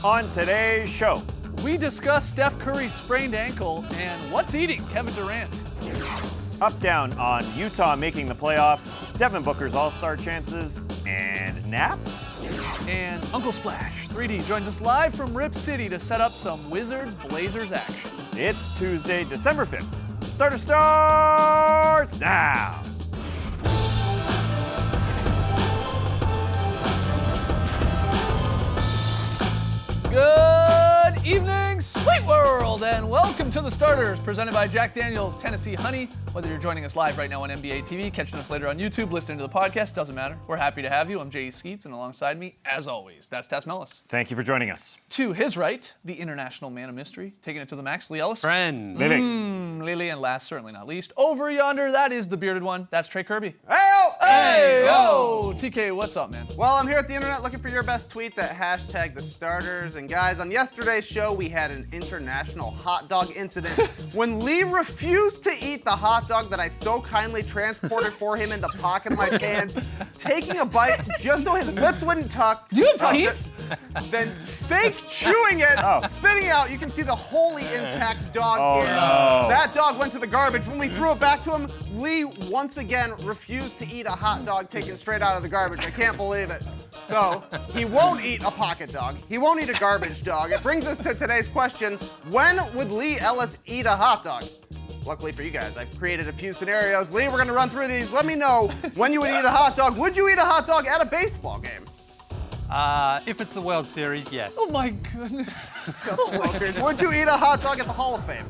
On today's show, we discuss Steph Curry's sprained ankle and what's eating Kevin Durant. up-down on Utah making the playoffs, Devin Booker's all-star chances, and naps? And Uncle Splash 3D joins us live from Rip City to set up some Wizards Blazers action. It's Tuesday, December 5th. Starter starts now. Good evening, sweet world, and welcome to The Starters, presented by Jack Daniel's Tennessee Honey. Whether you're joining us live right now on NBA TV, catching us later on YouTube, listening to the podcast, doesn't matter. We're happy to have you. I'm J.E. Skeets, and alongside me, as always, that's Tess Mellis. Thank you for joining us. To his right, the international man of mystery, taking it to the max, Lee Ellis. Friend. Lily, and last, certainly not least, over yonder, that is the bearded one. That's Trey Kirby. Hey! Yo! TK, what's up, man? Well, I'm here at the internet looking for your best tweets at #TheStarters. And guys, on yesterday's show, we had an international hot dog incident when Lee refused to eat the hot dog that I so kindly transported for him in the pocket of my pants, taking a bite just so his lips wouldn't tuck. Do you have teeth? Then fake chewing it, spitting out. You can see the wholly intact dog here. No. That dog went to the garbage. When we threw it back to him, Lee once again refused to eat a hot dog taken straight out of the garbage. I can't believe it. So, he won't eat a pocket dog. He won't eat a garbage dog. It brings us to today's question. When would Lee Ellis eat a hot dog? Luckily for you guys, I've created a few scenarios. Lee, we're going to run through these. Let me know when you would eat a hot dog. Would you eat a hot dog at a baseball game? If it's the World Series, yes. Oh my goodness. Just the World Series. Would you eat a hot dog at the Hall of Fame?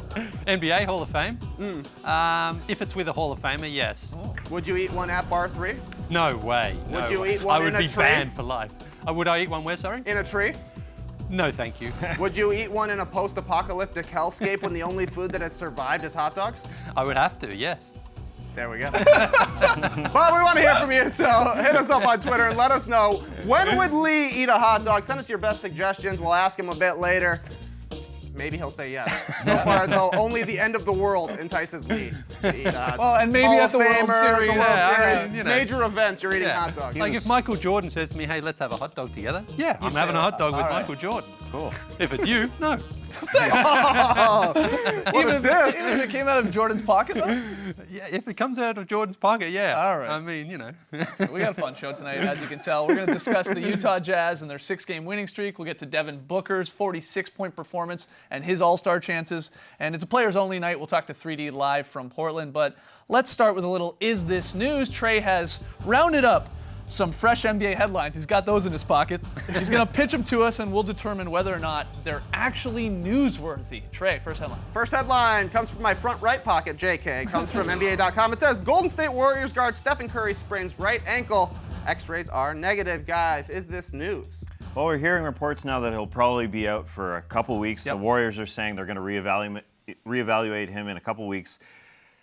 NBA Hall of Fame? If it's with a Hall of Famer, yes. Would you eat one at Bar 3? No way. Would no you way. eat one I would in a be tree? banned for life. Would I eat one where, sorry? In a tree? No, thank you. Would you eat one in a post-apocalyptic hellscape when the only food that has survived is hot dogs? I would have to, yes. There we go. Well, we want to hear from you, so hit us up on Twitter and let us know, when would Lee eat a hot dog? Send us your best suggestions. We'll ask him a bit later. Maybe he'll say yes. So far, though, only the end of the world entices Lee to eat a hot dog. Well, and maybe Hall at of the World Famer, Series. the World Yeah, I Series, mean, you know. major events, you're eating hot dogs. Like if Michael Jordan says to me, hey, let's have a hot dog together. Yeah, I'm say, having a hot dog with all right. Michael Jordan. Cool. If it's you, no. Even if it came out of Jordan's pocket, though? Yeah, if it comes out of Jordan's pocket, yeah. All right. I mean, you know. We got a fun show tonight, as you can tell. We're going to discuss the Utah Jazz and their 6-game winning streak. We'll get to Devin Booker's 46-point performance and his all-star chances. And it's a players-only night. We'll talk to 3D live from Portland. But let's start with a little Is This News? Trey has rounded up some fresh NBA headlines. He's got those in his pocket. He's going to pitch them to us, and we'll determine whether or not they're actually newsworthy. Trey, first headline. First headline comes from my front right pocket, JK. It comes from NBA.com. It says, Golden State Warriors guard Stephen Curry sprains right ankle. X-rays are negative. Guys, is this news? Well, we're hearing reports now that he'll probably be out for a couple weeks. Yep. The Warriors are saying they're going to reevaluate him in a couple weeks.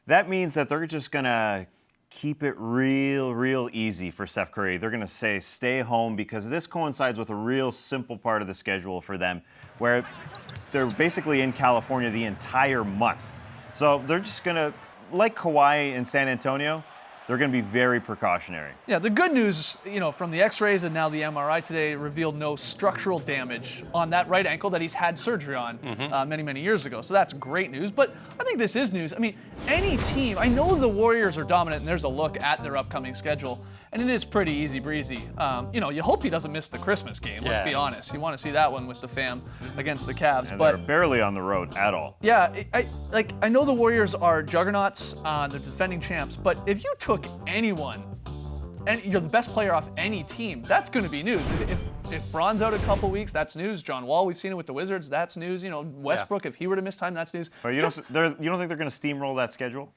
That means that they're just going to keep it real easy for Steph Curry. They're going to say stay home because this coincides with a real simple part of the schedule for them where they're basically in California the entire month. So they're just going to, like Kawhi in San Antonio, they're going to be very precautionary. Yeah, the good news, from the X-rays and now the MRI today revealed no structural damage on that right ankle that he's had surgery on many years ago. So that's great news. But I think this is news. I mean, any team, I know the Warriors are dominant, and there's a look at their upcoming schedule, and it is pretty easy breezy. You hope he doesn't miss the Christmas game. Let's be honest. You want to see that one with the fam against the Cavs. And but they're barely on the road at all. yeah, I know the Warriors are juggernauts, they're defending champs, but if you took anyone, and you're the best player off any team, that's going to be news. If Bron's out a couple weeks, that's news. John Wall, we've seen it with the Wizards, that's news. Westbrook, if he were to miss time, that's news. But you don't think they're going to steamroll that schedule?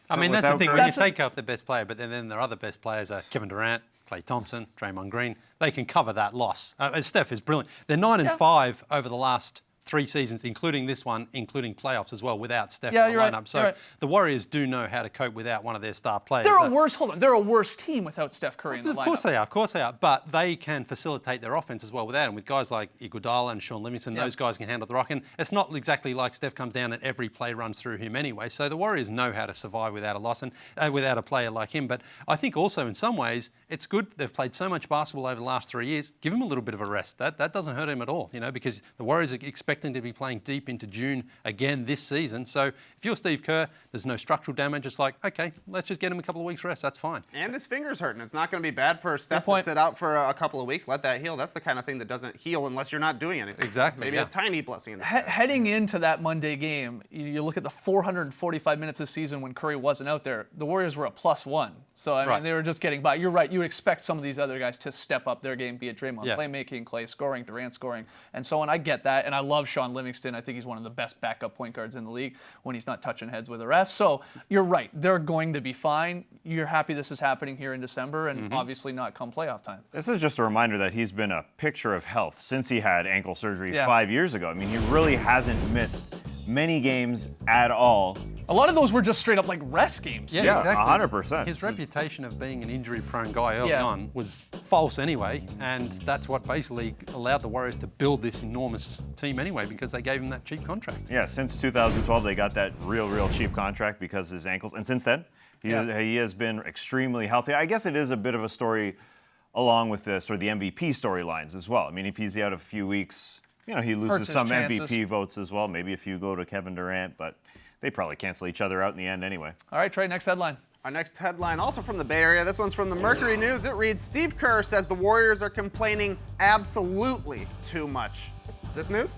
I mean, that's the Without thing. Curry? When you take off the best player, but then their other best players are Kevin Durant, Klay Thompson, Draymond Green. They can cover that loss. Steph is brilliant. They're 9-5 over the last 3 seasons, including this one, including playoffs as well, without Steph Yeah, in the you're right. lineup. So You're right. the Warriors do know how to cope without one of their star players. They're a worse. Hold on. They're a worse team without Steph Curry in the lineup. Of course they are. But they can facilitate their offense as well without him. With guys like Iguodala and Sean Livingston, those guys can handle the rock. And it's not exactly like Steph comes down and every play runs through him anyway. So the Warriors know how to survive without a loss and without a player like him. But I think also in some ways it's good. They've played so much basketball over the last 3 years. Give him a little bit of a rest. That doesn't hurt him at all, because the Warriors are expecting to be playing deep into June again this season. So if you're Steve Kerr, there's no structural damage. It's like, okay, let's just get him a couple of weeks rest. That's fine. And his finger's hurting. It's not going to be bad for Steph to point. sit out for a couple of weeks. Let that heal. That's the kind of thing that doesn't heal unless you're not doing anything. Exactly, Maybe yeah. a tiny blessing in the Heading into that Monday game, you look at the 445 minutes this season when Curry wasn't out there. The Warriors were a +1, so I mean Right. they were just getting by. You're right. You would expect some of these other guys to step up their game, be it Draymond Yeah. playmaking, Clay scoring, Durant scoring, and so on. I get that, and I love Sean Livingston. I think he's one of the best backup point guards in the league when he's not touching heads with the refs. So you're right. They're going to be fine. You're happy this is happening here in December, and obviously not come playoff time. This is just a reminder that he's been a picture of health since he had ankle surgery Yeah. 5 years ago. I mean, he really hasn't missed many games at all. A lot of those were just straight up like rest games. Yeah, Yeah, exactly. 100%. His reputation of being an injury-prone guy early Yeah. on was false anyway, and that's what basically allowed the Warriors to build this enormous team anyway, because they gave him that cheap contract. Yeah, since 2012, they got that real cheap contract because of his ankles. And since then, he has been extremely healthy. I guess it is a bit of a story along with the sort of the MVP storylines as well. I mean, if he's out a few weeks, he Hurts loses his some chances. MVP votes as well. Maybe a few go to Kevin Durant, but they probably cancel each other out in the end anyway. All right, Trey, next headline. Our next headline, also from the Bay Area. This one's from the Mercury News. It reads, Steve Kerr says the Warriors are complaining absolutely too much. Is this news?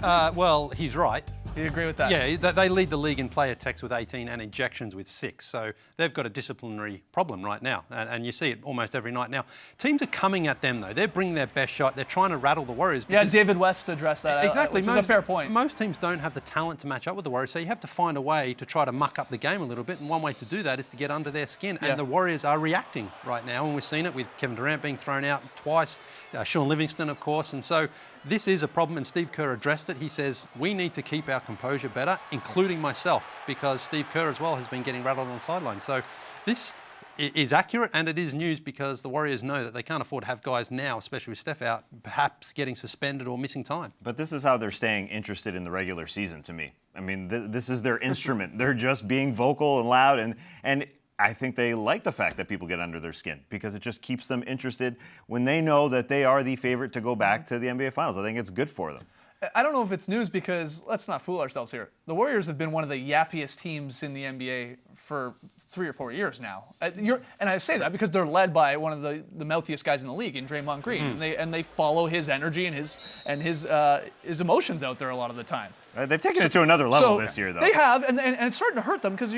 Well, he's right. Do you agree with that? Yeah, they lead the league in player techs with 18 and ejections with 6. So they've got a disciplinary problem right now. And you see it almost every night now. Teams are coming at them, though. They're bringing their best shot. They're trying to rattle the Warriors. Yeah, because- David West addressed that. Exactly. Which is a fair point. Most teams don't have the talent to match up with the Warriors, so you have to find a way to try to muck up the game a little bit, and one way to do that is to get under their skin. Yeah. And the Warriors are reacting right now, and we've seen it with Kevin Durant being thrown out twice, Sean Livingston, of course, and so this is a problem, and Steve Kerr addressed it. He says, we need to keep our composure better, including myself, because Steve Kerr as well has been getting rattled on the sideline. So this is accurate, and it is news because the Warriors know that they can't afford to have guys now, especially with Steph out, perhaps getting suspended or missing time. But this is how they're staying interested in the regular season to me. I mean, this is their instrument. They're just being vocal and loud, and I think they like the fact that people get under their skin because it just keeps them interested when they know that they are the favorite to go back to the NBA Finals. I think it's good for them. I don't know if it's news because let's not fool ourselves here. The Warriors have been one of the yappiest teams in the NBA for 3 or 4 years now. And I say that because they're led by one of the meltiest guys in the league in Draymond Green, and they follow his energy and his emotions out there a lot of the time. They've taken it to another level this year, though. They have, and it's starting to hurt them because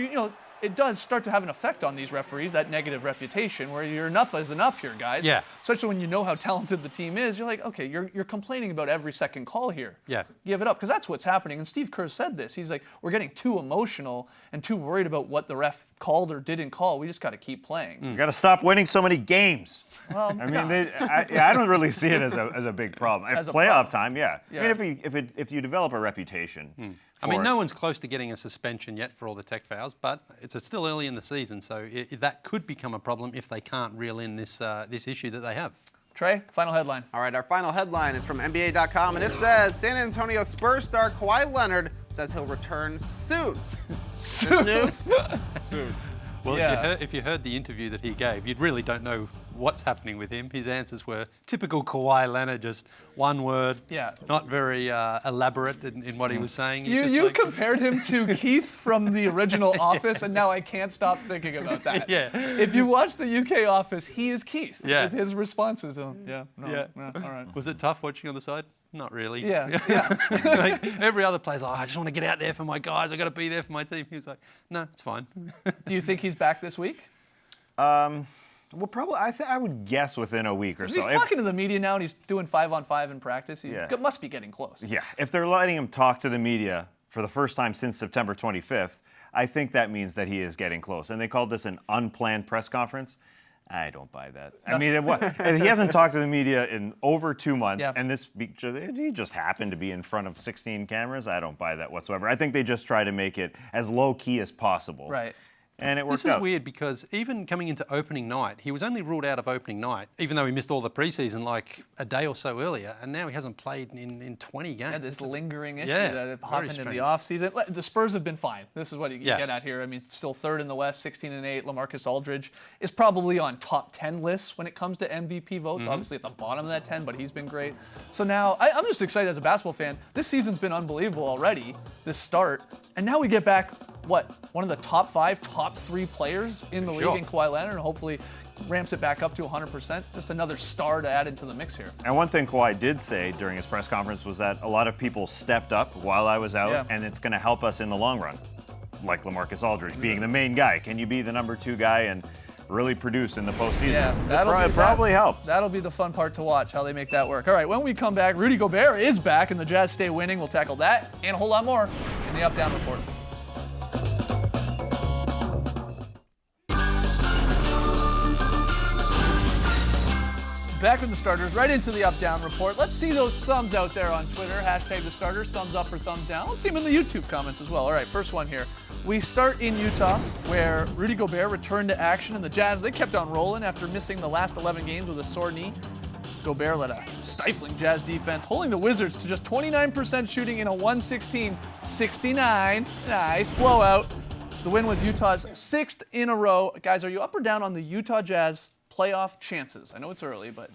it does start to have an effect on these referees, that negative reputation where your enough is enough here, guys. Yeah. Especially when you know how talented the team is. You're like, okay, you're complaining about every second call here. Yeah. Give it up, because that's what's happening. And Steve Kerr said this. He's like, we're getting too emotional and too worried about what the ref called or didn't call. We just got to keep playing. You got to stop winning so many games. Well, I mean, no. I don't really see it as a big problem. At As a playoff problem. time, yeah. Yeah. I mean, if you develop a reputation, I mean, for no it- one's close to getting a suspension yet for all the tech fouls, but it's still early in the season, so that could become a problem if they can't reel in this issue that they have. Trey, final headline. All right, our final headline is from NBA.com, and it says San Antonio Spurs star Kawhi Leonard says he'll return soon. Soon. News? Soon. Well, Yeah. if you heard the interview that he gave, you really don't know what's happening with him. His answers were typical Kawhi Leonard, just one word, Yeah. not very elaborate in what he was saying. He's just You like- compared him to Keith from the original Office, and now I can't stop thinking about that. Yeah. If you watch the UK Office, he is Keith. Yeah. With his responses. Yeah. No, Yeah. all right. Was it tough watching on the side? Not really. Yeah. Like, every other player's like, I just want to get out there for my guys. I got to be there for my team. He was like, no, it's fine. Do you think he's back this week? well, probably I would guess within a week or so. He's If- talking to the media now, and he's doing 5-on-5 in practice. He Yeah. must be getting close. Yeah, if they're letting him talk to the media for the first time since September 25th, I think that means that he is getting close. And they called this an unplanned press conference. I don't buy that. I mean, and he hasn't talked to the media in over 2 months, Yeah. and he just happened to be in front of 16 cameras. I don't buy that whatsoever. I think they just try to make it as low key as possible. Right. And it worked This is out. weird because even coming into opening night, he was only ruled out of opening night, even though he missed all the preseason like a day or so earlier, and now he hasn't played in 20 games. Yeah, this lingering issue Yeah, that very happened in strange. the offseason. The Spurs have been fine. This is what you Yeah. get at here. I mean, still third in the West, 16-8. LaMarcus Aldridge is probably on top 10 lists when it comes to MVP votes. Mm-hmm. Obviously at the bottom of that 10, but he's been great. So now I'm just excited as a basketball fan. This season's been unbelievable already, this start. And now we get back, one of the top 5, top 3 players in the Sure. league in Kawhi Leonard, and hopefully ramps it back up to 100%. Just another star to add into the mix here. And one thing Kawhi did say during his press conference was that a lot of people stepped up while I was out, Yeah. and it's going to help us in the long run. Like LaMarcus Aldridge being the main guy. Can you be the number 2 guy and really produce in the postseason? Yeah, It'll probably help. That'll be the fun part to watch, how they make that work. All right, when we come back, Rudy Gobert is back and the Jazz stay winning. We'll tackle that and a whole lot more in the Up Down Report. Back with the starters, right into the Up Down Report. Let's see those thumbs out there on Twitter. Hashtag the starters, thumbs up or thumbs down. Let's see them in the YouTube comments as well. All right, first one here. We start in Utah, where Rudy Gobert returned to action, and the Jazz, they kept on rolling after missing the last 11 games with a sore knee. Gobert led a stifling Jazz defense, holding the Wizards to just 29% shooting in a 116-69. Nice blowout. The win was Utah's 6th in a row. Guys, are you up or down on the Utah Jazz playoff chances? I know it's early, but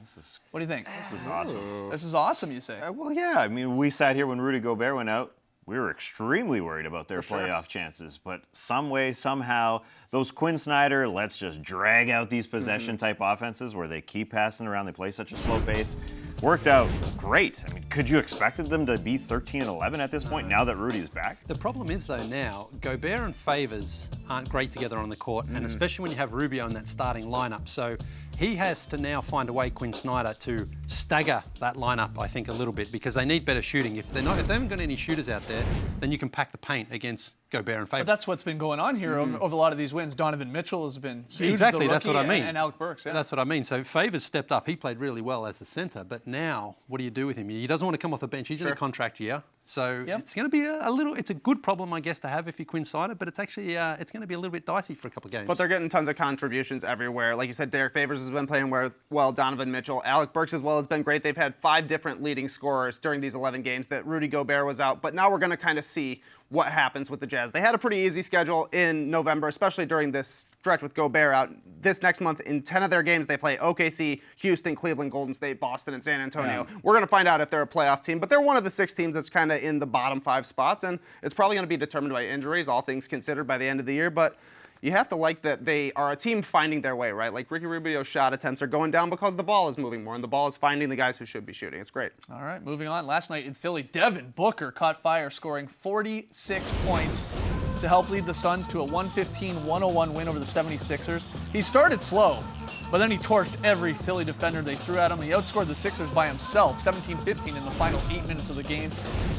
what do you think? This is awesome. This is awesome, you say. Well, yeah. I mean, we sat here when Rudy Gobert went out. We were extremely worried about their playoff chances. But some way, somehow, those Quinn Snyder, let's just drag out these possession-type offenses where they keep passing around, they play such a slow pace, worked out great. I mean, could you expected them to be 13-11 at this point now that Rudy's back? The problem is, though, now, Gobert and Favors aren't great together on the court, and especially when you have Rubio in that starting lineup. So he has to now find a way, Quinn Snyder, to stagger that lineup, I think, a little bit, because they need better shooting. If they haven't got any shooters out there, then you can pack the paint against Gobert and Favors. But that's what's been going on here over a lot of these wins. Donovan Mitchell has been huge. Exactly, the that's what I rookie, mean. And Alec Burks, yeah. That's what I mean. So Favors stepped up. He played really well as the centre, but now what do you do with him? He doesn't want to come off the bench. He's in a contract year. So Yep. it's going to be it's a good problem, I guess, to have if you're Quinn Snyder, but it's actually, it's going to be a little bit dicey for a couple of games. But they're getting tons of contributions everywhere. Like you said, Derek Favors has been playing well. Donovan Mitchell, Alec Burks as well has been great. They've had 5 different leading scorers during these 11 games that Rudy Gobert was out. But now we're going to kind of see what happens with the Jazz. They had a pretty easy schedule in November, especially during this stretch with Gobert out. This next month, in 10 of their games, they play OKC, Houston, Cleveland, Golden State, Boston, and San Antonio. Yeah. We're going to find out if they're a playoff team, but they're one of the 6 teams that's kind of in the bottom 5 spots, and it's probably going to be determined by injuries, all things considered, by the end of the year. But you have to like that they are a team finding their way, right? Like Ricky Rubio's shot attempts are going down because the ball is moving more, and the ball is finding the guys who should be shooting. It's great. All right, moving on. Last night in Philly, Devin Booker caught fire, scoring 46 points to help lead the Suns to a 115-101 win over the 76ers. He started slow, but then he torched every Philly defender they threw at him. He outscored the Sixers by himself, 17-15 in the final 8 minutes of the game.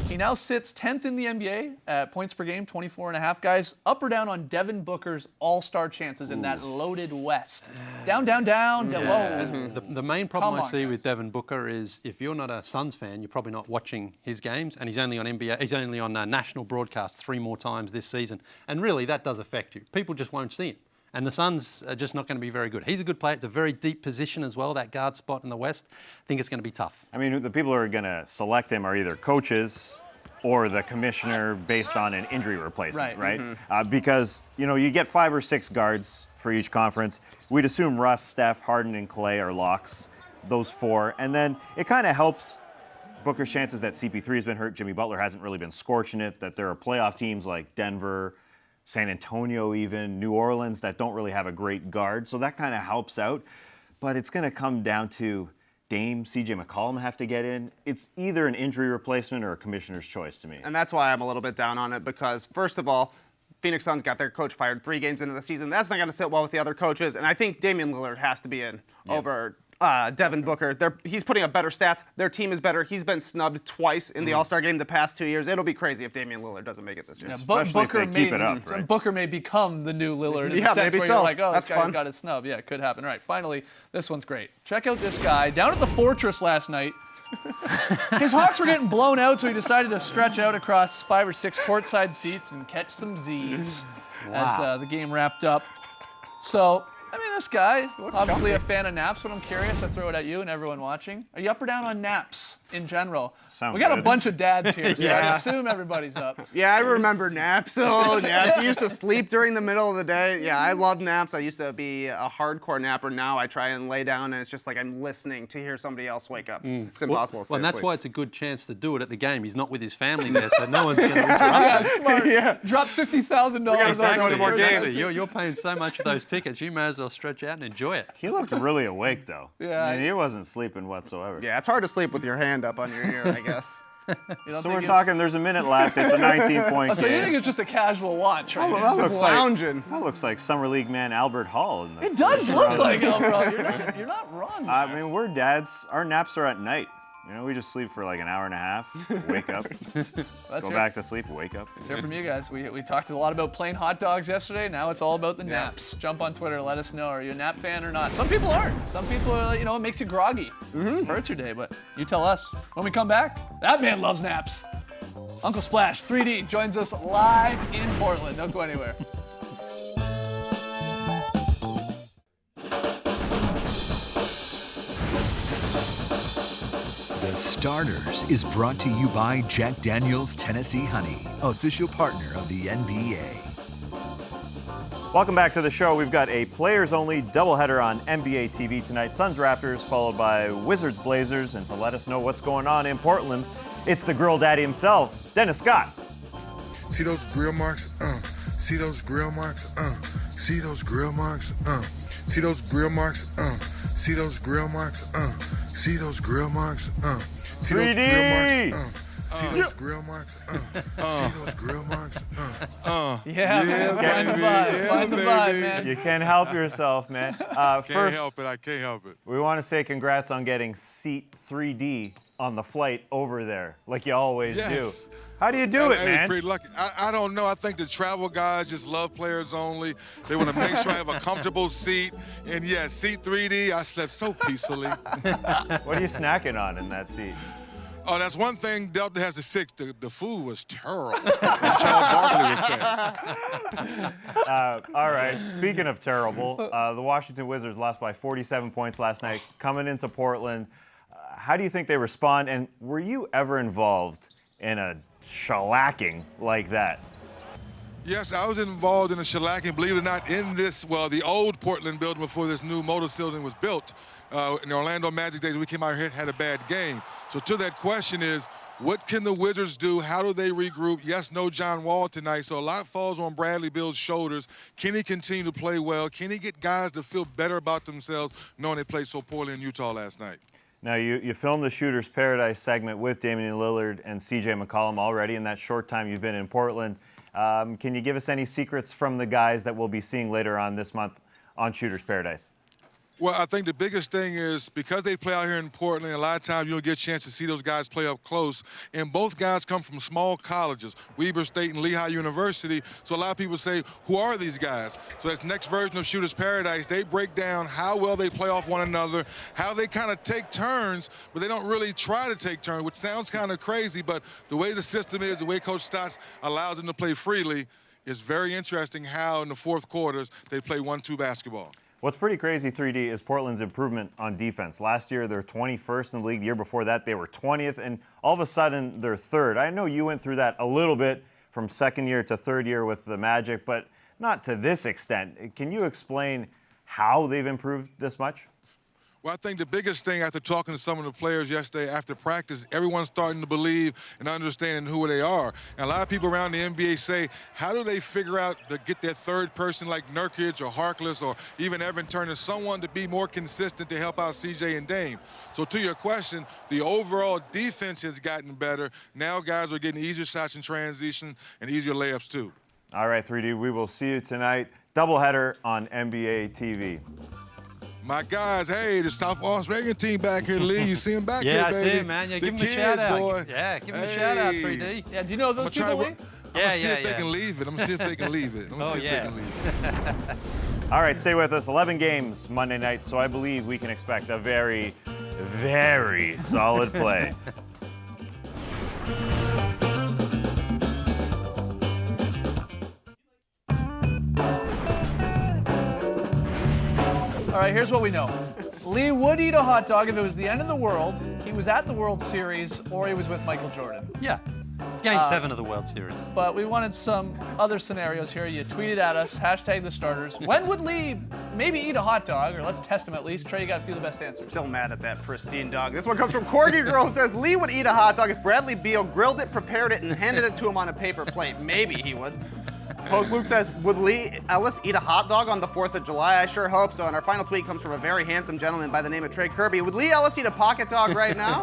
He now sits 10th in the NBA at points per game, 24.5. Guys, up or down on Devin Booker's all-star chances in that loaded West? Down, down, down. Whoa. The main problem Come I on, see guys. with Devin Booker is if you're not a Suns fan, you're probably not watching his games, and he's only on NBA. He's only on national broadcast 3 more times this season, and really that does affect you. People just won't see him, and the Suns are just not going to be very good. He's a good player. It's a very deep position as well, that guard spot in the West. I think it's going to be tough. I mean, the people who are going to select him are either coaches or the commissioner based on an injury replacement, right? Because, you get 5 or 6 guards for each conference. We'd assume Russ, Steph, Harden, and Clay are locks, those 4. And then it kind of helps Booker's chances that CP3 has been hurt. Jimmy Butler hasn't really been scorching it, that there are playoff teams like Denver, San Antonio even, New Orleans that don't really have a great guard. So that kind of helps out. But it's going to come down to Dame, CJ McCollum have to get in. It's either an injury replacement or a commissioner's choice to me. And that's why I'm a little bit down on it because, first of all, Phoenix Suns got their coach fired 3 games into the season. That's not going to sit well with the other coaches. And I think Damian Lillard has to be in over Devin Booker. He's putting up better stats. Their team is better. He's been snubbed twice in the All-Star game the past 2 years. It'll be crazy if Damian Lillard doesn't make it this year. Yeah, Especially if they keep it up, right? Booker may become the new Lillard in Yeah, the sense maybe where so. you're like, oh, That's this guy fun. got his snub. Yeah, it could happen. All right, finally, this one's great. Check out this guy down at the Fortress last night. His Hawks were getting blown out, so he decided to stretch out across 5 or 6 courtside seats and catch some Z's as the game wrapped up. So, I mean, this guy, obviously a fan of naps, but I'm curious. I throw it at you and everyone watching. Are you up or down on naps in general? Sound we got a good. bunch of dads here, so Yeah. I assume everybody's up. Yeah, I remember naps. Oh, naps. You used to sleep during the middle of the day. Yeah, I love naps. I used to be a hardcore napper. Now I try and lay down, and it's just like I'm listening to hear somebody else wake up. It's impossible to stay Well, and that's asleep. why it's a good chance to do it at the game. He's not with his family there, so no one's going to interrupt. Yeah, smart. Yeah. Drop $50,000. gotta start going to more Exactly. games. You're paying so much for those tickets, you may as well stretch out and enjoy it. He looked really awake, though. Yeah. I mean, he wasn't sleeping whatsoever. Yeah, it's hard to sleep with your hand up on your ear, I guess. You don't So think we're it's- talking, there's a minute left. It's a 19-point So you think game. it's just a casual watch, right? That looks like, lounging. that looks like Summer League man Albert Hall. In the It does first look round. like Elbro. You're not wrong. I mean, we're dads. Our naps are at night. You know, we just sleep for like an hour and a half, wake up, Let's go hear, back to sleep, wake up. let's hear from you guys. We talked a lot about plain hot dogs yesterday. Now it's all about the naps. Jump on Twitter. Let us know. Are you a nap fan or not? Some people aren't. Some people are, it makes you groggy. Hurts your day, but you tell us. When we come back, that man loves naps. Uncle Splash 3D joins us live in Portland. Don't go anywhere. The Starters is brought to you by Jack Daniel's Tennessee Honey, official partner of the NBA. Welcome back to the show. We've got a players-only doubleheader on NBA TV tonight. Suns Raptors followed by Wizards Blazers. And to let us know what's going on in Portland, it's the grill daddy himself, Dennis Scott. See those grill marks? See those grill marks? See those grill marks? See those grill marks? See those grill marks? See those grill marks? See those 3D. grill marks? See those grill marks? See those grill marks? Yeah, man. Find the baby. vibe. Yeah, Find the baby. vibe, man. You can't help yourself, man. Can't First, help it. I can't help it. we want to say congrats on getting seat 3D on the flight over there, like you always Yes. do. How do you do it, I was man? pretty lucky. I don't know. I think the travel guys just love players only. They want to make sure I have a comfortable seat. And yeah, seat 3D, I slept so peacefully. What are you snacking on in that seat? Oh, that's one thing Delta has to fix. The food was terrible, as Charles Barkley would say. All right, speaking of terrible, the Washington Wizards lost by 47 points last night, coming into Portland. How do you think they respond, and were you ever involved in a shellacking like that? Yes, I was involved in a shellacking, believe it or not, in this, the old Portland building before this new motor building was built. In the Orlando Magic days, we came out here and had a bad game. So to that question is, what can the Wizards do? How do they regroup? Yes, no John Wall tonight, so a lot falls on Bradley Beal's shoulders. Can he continue to play well? Can he get guys to feel better about themselves knowing they played so poorly in Utah last night? Now, you filmed the Shooter's Paradise segment with Damian Lillard and C.J. McCollum already in that short time you've been in Portland. Can you give us any secrets from the guys that we'll be seeing later on this month on Shooter's Paradise? Well, I think the biggest thing is because they play out here in Portland, a lot of times you don't get a chance to see those guys play up close. And both guys come from small colleges, Weber State and Lehigh University. So a lot of people say, who are these guys? So that's next version of Shooter's Paradise. They break down how well they play off one another, how they kind of take turns, but they don't really try to take turns, which sounds kind of crazy. But the way the system is, the way Coach Stotts allows them to play freely, is very interesting how in the fourth quarters they play 1-2 basketball. What's pretty crazy, 3D, is Portland's improvement on defense. Last year, they're 21st in the league. The year before that, they were 20th, and all of a sudden, they're third. I know you went through that a little bit from second year to third year with the Magic, but not to this extent. Can you explain how they've improved this much? Well, I think the biggest thing after talking to some of the players yesterday after practice, everyone's starting to believe and understanding who they are. And a lot of people around the NBA say, how do they figure out to get that third person like Nurkic or Harkless or even Evan Turner, someone to be more consistent to help out CJ and Dame? So to your question, the overall defense has gotten better. Now guys are getting easier shots in transition and easier layups too. All right, 3D, we will see you tonight. Doubleheader on NBA TV. My guys, hey, the South Las Vegas team back here, Lee. You see him back Yeah, here, I baby. see him, man. Yeah, the give him a kids, shout out. boy. Yeah, give him a shout out, Hey. 3D. Yeah, do you know those people, Lee? I'm gonna see if they yeah. can leave it. I'm gonna see if they can leave it. I'm gonna Oh, see if yeah. they can leave it. All right, stay with us. 11 games Monday night, so I believe we can expect a very, very solid play. All right, here's what we know. Lee would eat a hot dog if it was the end of the world, he was at the World Series, or he was with Michael Jordan. Yeah. Game 7 of the World Series. But we wanted some other scenarios here. You tweeted at us, hashtag the starters. When would Lee maybe eat a hot dog, or let's test him at least. Trey, you got to feel the best answers. Still mad at that pristine dog. This one comes from Corgi Girl, who says Lee would eat a hot dog if Bradley Beal grilled it, prepared it, and handed it to him on a paper plate. Maybe he would. Post Luke says, would Lee Ellis eat a hot dog on the 4th of July? I sure hope so. And our final tweet comes from a very handsome gentleman by the name of Trey Kirby. Would Lee Ellis eat a pocket dog right now?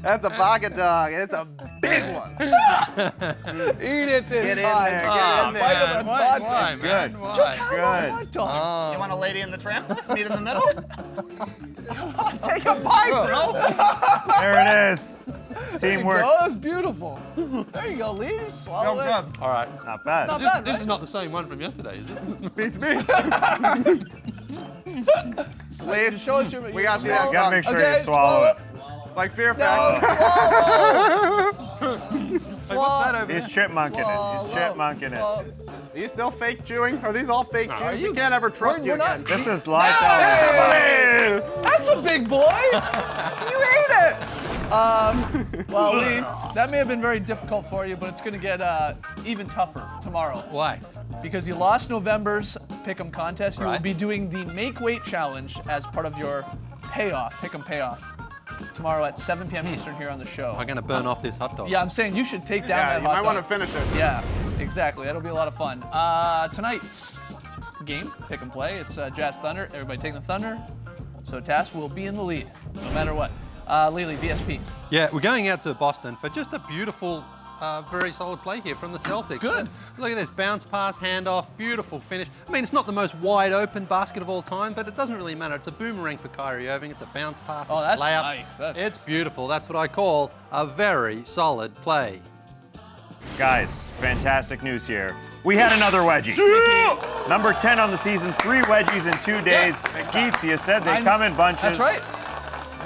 That's a pocket dog, and it's a big one. Eat it this Get in time. there, get in Bite there. of a hot dog. It's good. Just have a Good. hot dog. You want a Lady in the Tramp list? Meet in the middle? Take a bite, bro. There it is. Teamwork. Oh, that's beautiful. There you go, Lee. Swallow it. All right. Not bad. Not bad, This right? is not the same one from yesterday, is it? Beats me. Lee, Show us your. we got to see that You gotta make dog. sure Okay, you swallow it. It's like Fear No, Factor. swallow. He's chipmunking it. He's chipmunking it. Are you still fake chewing? Are these all fake chews? you- We can't ever trust you we're not- again. This is live television. Hey! That's a big boy. You ate it. Well, Lee, that may have been very difficult for you, but it's going to get even tougher tomorrow. Why? Because you lost November's Pick'em contest. You will Right. be doing the Make Weight Challenge as part of your payoff, Pick'em payoff, tomorrow at 7 p.m. Eastern here on the show. Am I going to burn off this hot dog? Yeah, I'm saying you should take down Yeah, that you hot might dog. want to finish it. Yeah, exactly. That'll be a lot of fun. Tonight's game, Pick and Play, it's Jazz Thunder. Everybody taking the Thunder. So Tass will be in the lead, no matter what. Lily, VSP. Yeah, we're going out to Boston for just a beautiful, very solid play here from the Celtics. Good. Look at this, bounce pass, handoff, beautiful finish. I mean, it's not the most wide open basket of all time, but it doesn't really matter. It's a boomerang for Kyrie Irving. It's a bounce pass. Oh, it's that's a layup. nice. It's beautiful. That's what I call a very solid play. Guys, fantastic news here. We had another wedgie. Number 10 on the season, 3 wedgies in 2 days. Skeets, you said they come in bunches. That's right.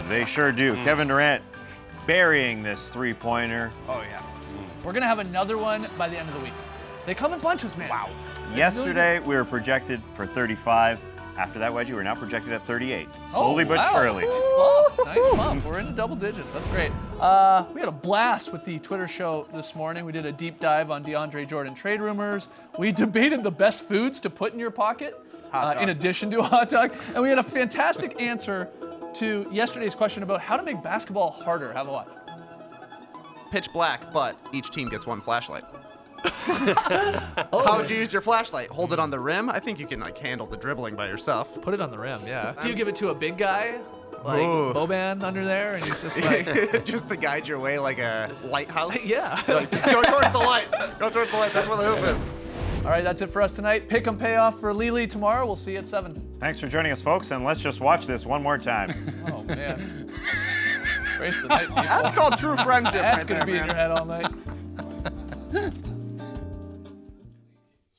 They sure do. Kevin Durant burying this three-pointer. Oh, yeah. We're going to have another one by the end of the week. They come in bunches, man. Wow. Yesterday, we were projected for 35. After that wedgie, we're now projected at 38. Slowly but wow. surely. Nice bump. Nice bump. We're into double digits. That's great. We had a blast with the Twitter show this morning. We did a deep dive on DeAndre Jordan trade rumors. We debated the best foods to put in your pocket in addition to a hot dog. And we had a fantastic answer to yesterday's question about how to make basketball harder. Have a watch. Pitch black, but each team gets one flashlight. How would you use your flashlight? Hold it on the rim? I think you can handle the dribbling by yourself. Put it on the rim, yeah. Do you give it to a big guy? Like Boban under there? And he's just like, Just to guide your way like a lighthouse? yeah. Like, just go towards the light. Go towards the light. That's where the hoop is. All right, that's it for us tonight. Pick 'em payoff for Lily tomorrow. We'll see you at 7. Thanks for joining us, folks, and let's just watch this one more time. Oh, man. Race the night, people. That's called true friendship. That's right going to there, be in man. your head all night.